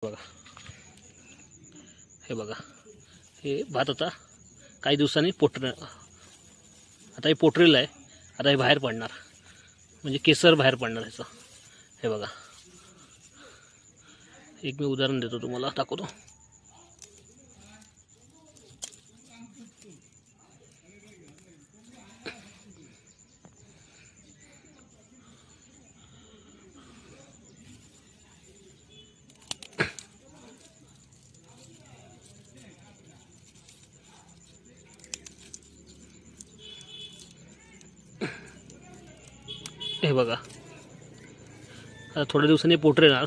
बघा, हे बघा, हे भात आता काही दिवसांनी आता हे पोटरेल आहे. आता हे बाहेर पडणार, म्हणजे केसर बाहेर पडणार ह्याचं. हे बघा, एक मी उदाहरण देतो तुम्हाला, दाखवतो. हे बघा, आता थोड्या दिवसांनी पोटर येणार.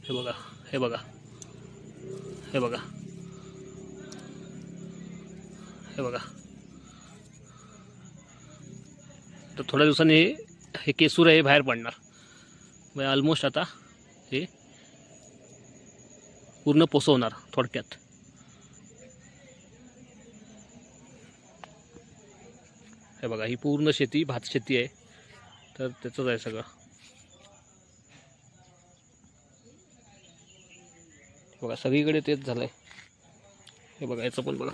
हे बघा, हे बघा, हे बघा, हे बघा. तर थोड्या दिवसांनी हे केसूर आहे बाहेर पडणार. म्हणजे ऑलमोस्ट आता हे पूर्ण पोसवणार थोडक्यात. हे बघा, ही पूर्ण शेती भात शेती आहे, तर त्याचंच आहे सगळं. बघा, सगळीकडे तेच झालंय. हे बघा, याचं पण बघा.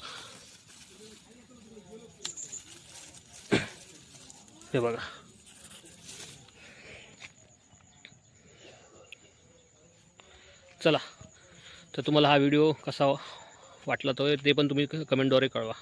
हे बघा, चला. तर तुम्हाला हा व्हिडिओ कसा वाटला तो ते पण तुम्ही कमेंटद्वारे कळवा.